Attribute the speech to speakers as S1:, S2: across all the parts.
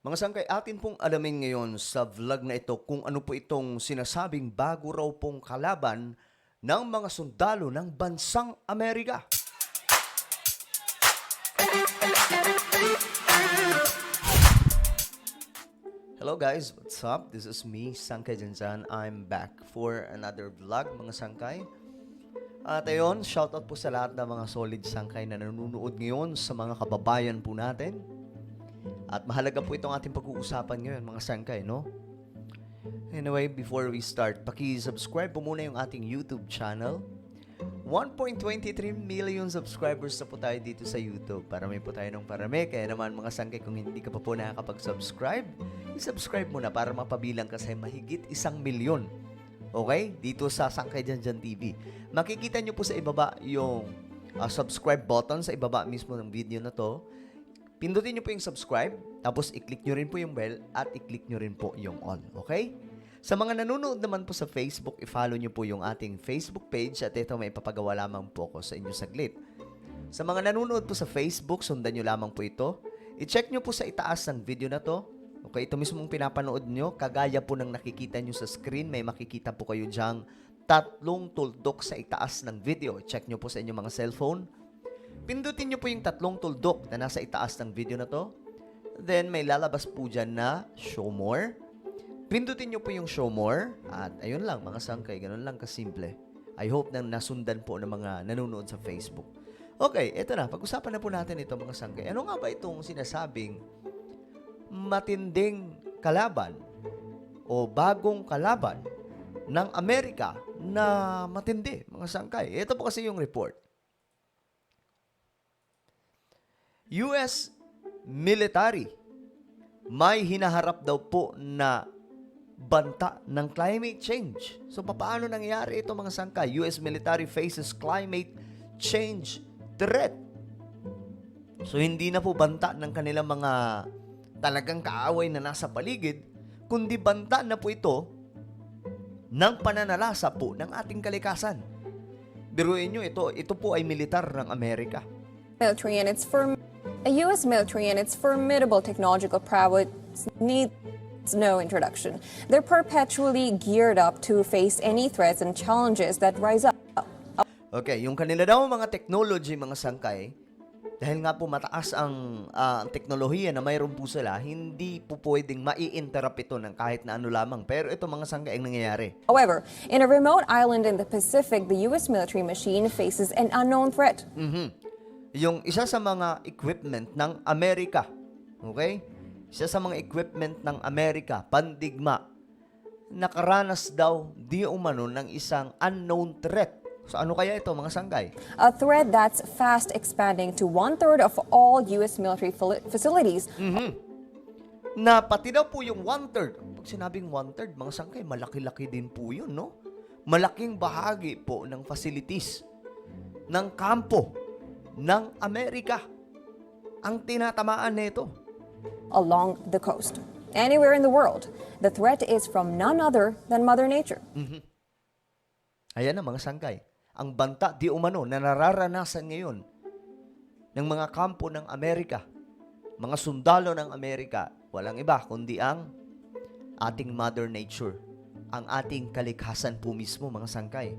S1: Mga sangkay, atin pong alamin ngayon sa vlog na ito kung ano po itong sinasabing bago raw pong kalaban ng mga sundalo ng bansang Amerika. Hello guys, what's up? This is me, Sangkay Janjan. I'm back for another vlog, mga sangkay. At ayun, shoutout po sa lahat ng mga solid sangkay na nanonood ngayon sa mga kababayan po natin. At mahalaga po itong ating pag-uusapan ngayon, mga sangkay, no? Anyway, before we start, paki-subscribe po muna yung ating YouTube channel. 1.23 million subscribers na po tayo dito sa YouTube. Parami po tayo ng parami. Kaya naman mga sangkay, kung hindi ka pa po nakakapag-subscribe, i-subscribe mo na para mapabilang ka sa mahigit 1 milyon. Okay? Dito sa Sangkay Janjan TV. Makikita nyo po sa ibaba yung subscribe button sa ibaba mismo ng video na to. Pindutin nyo po yung subscribe, tapos i-click nyo rin po yung bell at i-click nyo rin po yung all. Okay? Sa mga nanonood naman po sa Facebook, i-follow nyo po yung ating Facebook page at ito may ipapagawa lamang po ko sa inyo saglit. Sa mga nanonood po sa Facebook, sundan nyo lamang po ito. I-check nyo po sa itaas ng video na to. Okay, ito mismong pinapanood nyo, kagaya po ng nakikita nyo sa screen, may makikita po kayo dyang 3 tuldok sa itaas ng video. Check nyo po sa inyong mga cellphone. Pindutin nyo po yung 3 tuldok na nasa itaas ng video na to. Then, may lalabas po dyan na Show More. Pindutin nyo po yung Show More. At ayun lang, mga sangkay, ganun lang kasimple. I hope na nasundan po ng mga nanonood sa Facebook. Okay, eto na. Pag-usapan na po natin ito, mga sangkay. Ano nga ba itong sinasabing matinding kalaban o bagong kalaban ng Amerika na matindi, mga sangkay? Ito po kasi yung report. US military may hinaharap daw po na banta ng climate change. So, paano nangyayari ito, mga sangkay? US military faces climate change threat. So, hindi na po banta ng kanilang mga talagang kaaway na nasa paligid, kundi banta na po ito ng pananalasa po ng ating kalikasan. Biruin nyo, ito po ay militar ng Amerika.
S2: Military and a U.S. military and its formidable technological prowess needs no introduction. They're perpetually geared up to face any threats and challenges that rise up.
S1: Okay, yung kanila daw mga technology, mga sangkay, dahil nga po mataas ang teknolohiya na mayroon po sila, hindi po pwedeng mai-interrupt ito ng kahit na ano lamang. Pero ito, mga sangkay, ang nangyayari.
S2: However, in a remote island in the Pacific, the U.S. military machine faces an unknown threat.
S1: Yung isa sa mga equipment ng Amerika, okay? Isa sa mga equipment ng Amerika, pandigma, nakaranas daw di umano ng isang unknown threat. So ano kaya ito, mga sangkay?
S2: A threat that's fast expanding to 1/3 of all U.S. military facilities.
S1: Na pati daw po yung 1/3. Pag sinabing 1/3, mga sangkay, malaki-laki din po yun, no? Malaking bahagi po ng facilities, ng kampo, ng Amerika ang tinatamaan nito.
S2: Along the coast. Anywhere in the world, the threat is from none other than Mother Nature.
S1: Ayan na, mga sangkay. Ang banta di umano na nararanasan ngayon ng mga kampo ng Amerika, mga sundalo ng Amerika, walang iba kundi ang ating Mother Nature, ang ating kalikasan po mismo, mga sangkay.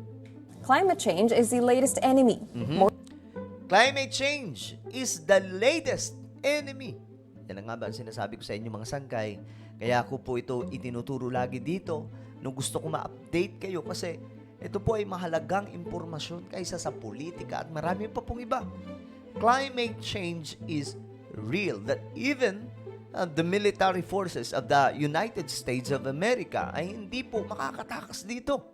S2: Climate change is the latest enemy.
S1: Climate change is the latest enemy. Yan nga ba ang sinasabi ko sa inyo, mga sangkay. Kaya ako po ito itinuturo lagi dito nung gusto ko ma-update kayo kasi ito po ay mahalagang impormasyon kaysa sa politika at marami pa pong iba. Climate change is real. That even the military forces of the United States of America ay hindi po makakatakas dito.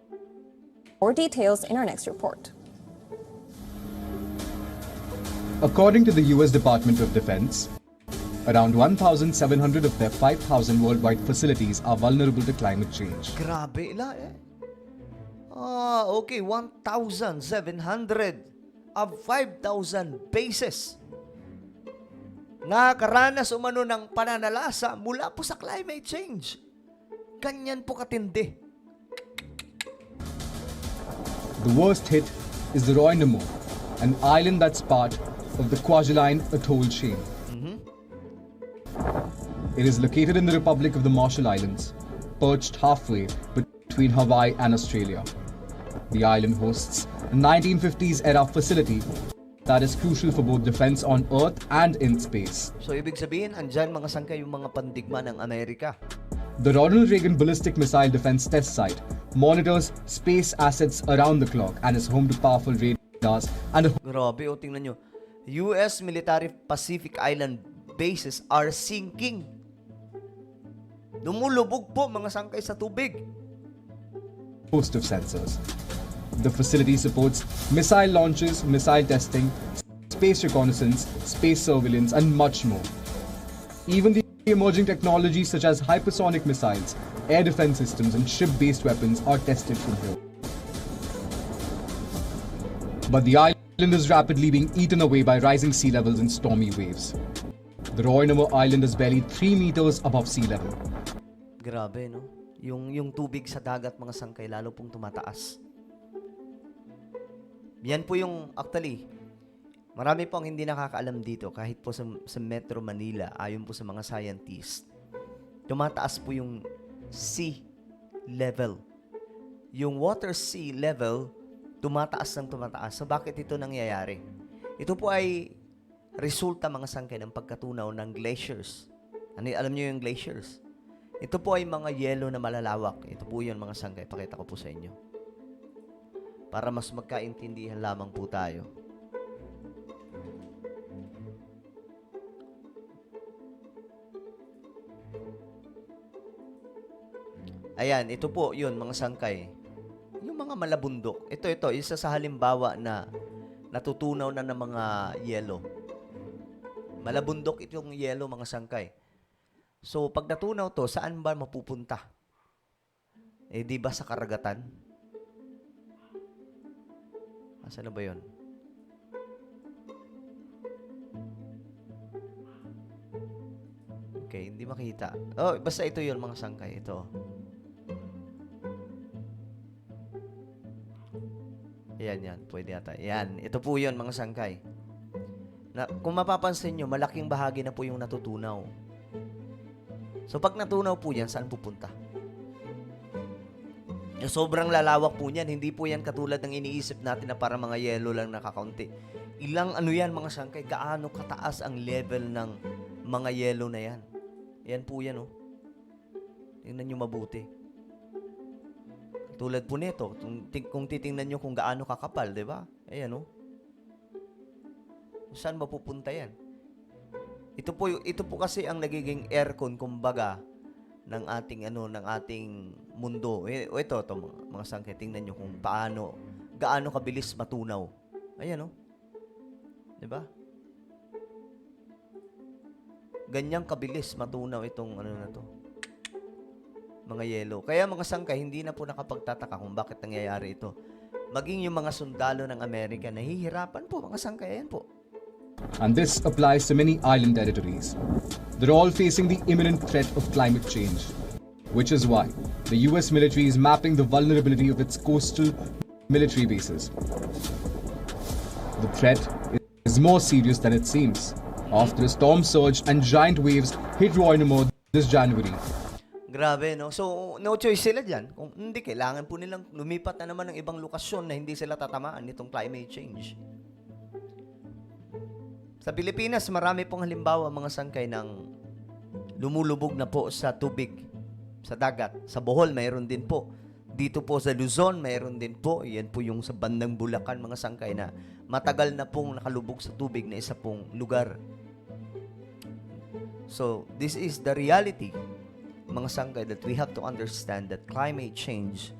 S2: More details in our next report.
S3: According to the U.S. Department of Defense, around 1,700 of their 5,000 worldwide facilities are vulnerable to climate change.
S1: Grabe, ila eh. Okay, 1,700 of 5,000 bases nakakaranas umano ng pananalasa mula po sa climate change. Ganyan po katindi.
S3: The worst hit is the Roinamo, an island that's part of the Kwajalein Atoll chain. It is located in the Republic of the Marshall Islands, perched halfway between Hawaii and Australia. The island hosts a 1950s-era facility that is crucial for both defense on Earth and in space.
S1: So, ibig sabihin, andyan mga sangkay yung mga pandigma ng Amerika.
S3: The Ronald Reagan Ballistic Missile Defense Test Site monitors space assets around the clock and is home to powerful radars and a
S1: Grabe, tingnan nyo. US military Pacific Island bases are sinking. Lumulubog po mga sangkay sa tubig.
S3: host of sensors. The facility supports missile launches, missile testing, space reconnaissance, space surveillance, and much more. Even the emerging technologies such as hypersonic missiles, air defense systems, and ship-based weapons are tested from here. But the island is rapidly being eaten away by rising sea levels and stormy waves. The Roy Island is barely 3 meters above sea level.
S1: Grabe, no? Yung tubig sa dagat, mga sangkay, lalo pong tumataas. Yan po yung, actually, marami po ang hindi nakakaalam dito, kahit po sa Metro Manila, ayon po sa mga scientists, tumataas po yung sea level. Yung water sea level, tumataas ng tumataas. So, bakit ito nangyayari? Ito po ay resulta, mga sangkay, ng pagkatunaw ng glaciers. Alam niyo yung glaciers? Ito po ay mga yelo na malalawak. Ito po yun, mga sangkay. Pakita ko po sa inyo. Para mas magkaintindihan lamang po tayo. Ayan, ito po yun, mga sangkay. Yung mga malabundok. Ito, isa sa halimbawa na natutunaw na ng mga yelo. Malabundok itong yelo, mga sangkay. So, pag natunaw to, saan ba mapupunta? Eh, di ba sa karagatan? Asan na ba yun? Okay, hindi makita. Oh, basta ito yun, mga sangkay. Ito. Yan. Pwede yata. Yan. Ito po yun, mga sangkay. Kung mapapansin nyo, malaking bahagi na po yung natutunaw. So, pag natunaw po yan, saan pupunta? Sobrang lalawak po niyan. Hindi po yan katulad ng iniisip natin na para mga yelo lang nakakaunti. Ilang ano yan, mga sangkay, gaano kataas ang level ng mga yelo na yan. Yan po yan, oh. Tingnan nyo mabuti. Tulad po nito, kung titingnan nyo kung gaano kakapal, di ba? Ayan, oh. Saan mapupunta yan? Ito po kasi ang nagiging aircon, kumbaga, ng ating mundo. Ito mga sangkay, tingnan nyo kung gaano kabilis matunaw. Ayan, oh. 'Di ba? Ganyang kabilis matunaw itong na to. Mga yelo. Kaya mga sangkay, hindi na po nakapagtataka kung bakit nangyayari ito. Maging yung mga sundalo ng Amerika, nahihirapan po, mga sangkay, ayan po.
S3: And this applies to many island territories. They're all facing the imminent threat of climate change, which is why the US military is mapping the vulnerability of its coastal military bases. The threat is more serious than it seems, after a storm surge and giant waves hit Roy this January.
S1: Grabe, no? So, no choice sila dyan. Kung hindi, kailangan po nilang lumipat na naman ng ibang lokasyon na hindi sila tatamaan nitong climate change. Sa Pilipinas, marami pong halimbawa, mga sangkay, ng lumulubog na po sa tubig, sa dagat. Sa Bohol, mayroon din po. Dito po sa Luzon, mayroon din po. Yan po yung sa bandang Bulacan, mga sangkay, na matagal na pong nakalubog sa tubig na isa pong lugar. So, this is the reality, mga sangkay, that we have to understand that climate change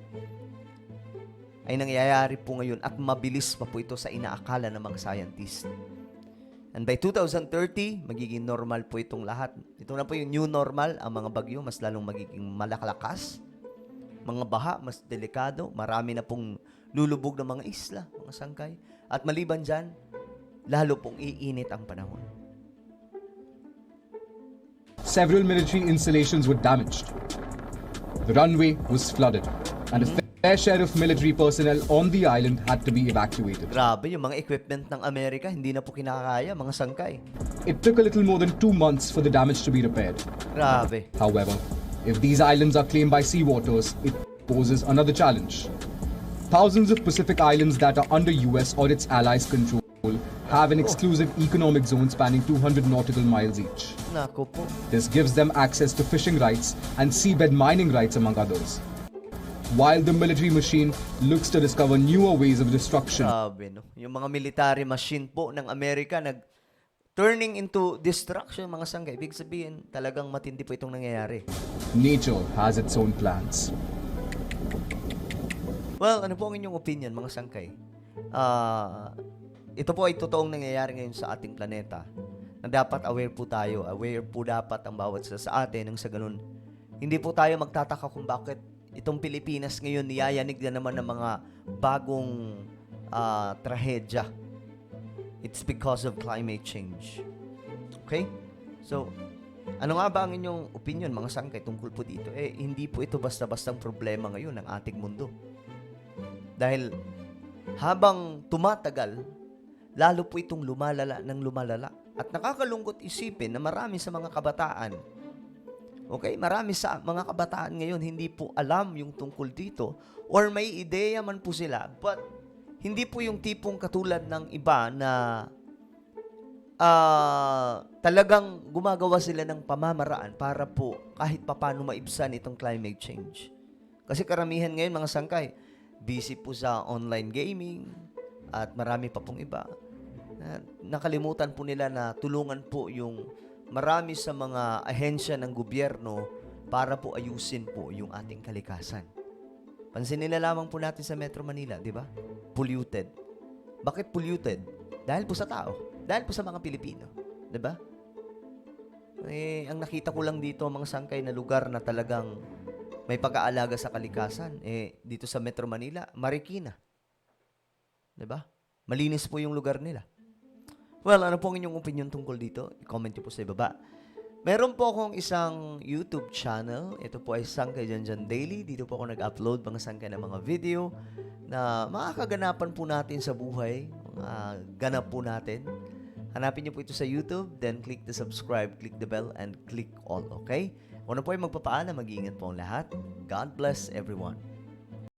S1: ay nangyayari po ngayon at mabilis pa po ito sa inaakala ng mga scientists. And by 2030, magiging normal po itong lahat. Ito na po yung new normal. Ang mga bagyo, mas lalong magiging malalakas. Mga baha, mas delikado. Marami na pong lulubog ng mga isla, mga sangkay. At maliban dyan, lalo pong iinit ang panahon.
S3: Several military installations were damaged. The runway was flooded, and a fair share of military personnel on the island had to be evacuated.
S1: Grabe, yung mga equipment ng Amerika, hindi na po kinakaya, mga sangkay.
S3: it took a little more than 2 months for the damage to be repaired.
S1: Grabe.
S3: However, if these islands are claimed by seawaters, it poses another challenge. Thousands of Pacific islands that are under US or its allies' control have an exclusive economic zone spanning 200 nautical miles each.
S1: Nako po.
S3: This gives them access to fishing rights and seabed mining rights, among others. While the military machine looks to discover newer ways of destruction,
S1: Grabe, no? Yung mga military machine po ng Amerika turning into destruction, mga sangkay. Ibig sabihin, talagang matindi po itong nangyayari.
S3: nature has its own plans.
S1: Well, ano po ang inyong opinion, mga sangkay? Ito po ay totoong nangyayari ngayon sa ating planeta. Na dapat aware po tayo. Aware po dapat ang bawat isa sa atin nang sa ganun. Hindi po tayo magtataka kung bakit itong Pilipinas ngayon niyayanig na naman ng mga bagong trahedya. It's because of climate change. Okay? So, ano nga ba ang inyong opinion, mga sangkay, tungkol po dito? Hindi po ito basta-bastang problema ngayon ng ating mundo. Dahil habang tumatagal, lalo po itong lumalala ng lumalala. At nakakalungkot isipin na marami sa mga kabataan, okay, marami sa mga kabataan ngayon hindi po alam yung tungkol dito or may ideya man po sila, but hindi po yung tipong katulad ng iba na talagang gumagawa sila ng pamamaraan para po kahit papano maibsan itong climate change. Kasi karamihan ngayon, mga sangkay, busy po sa online gaming at marami pa pong iba. Nakalimutan po nila na tulungan po yung marami sa mga ahensya ng gobyerno para po ayusin po yung ating kalikasan. Pansin nila lamang po natin sa Metro Manila, di ba? Polluted. Bakit polluted? Dahil po sa tao. Dahil po sa mga Pilipino. Di ba? Ang nakita ko lang dito, mga sangkay na lugar na talagang may pag-aalaga sa kalikasan. Dito sa Metro Manila, Marikina. Di ba? Malinis po yung lugar nila. Well, ano po ang inyong opinion tungkol dito? I-comment niyo po sa ibaba. Meron po akong isang YouTube channel. Ito po ay Sangkay Janjan Daily. Dito po ako nag-upload mga sangkay ng mga video na makakaganapan po natin sa buhay. Mga ganap po natin. Hanapin niyo po ito sa YouTube. Then click the subscribe, click the bell, and click all. Okay? Una po ay magpapaalam. Mag-iingat po ang lahat. God bless everyone.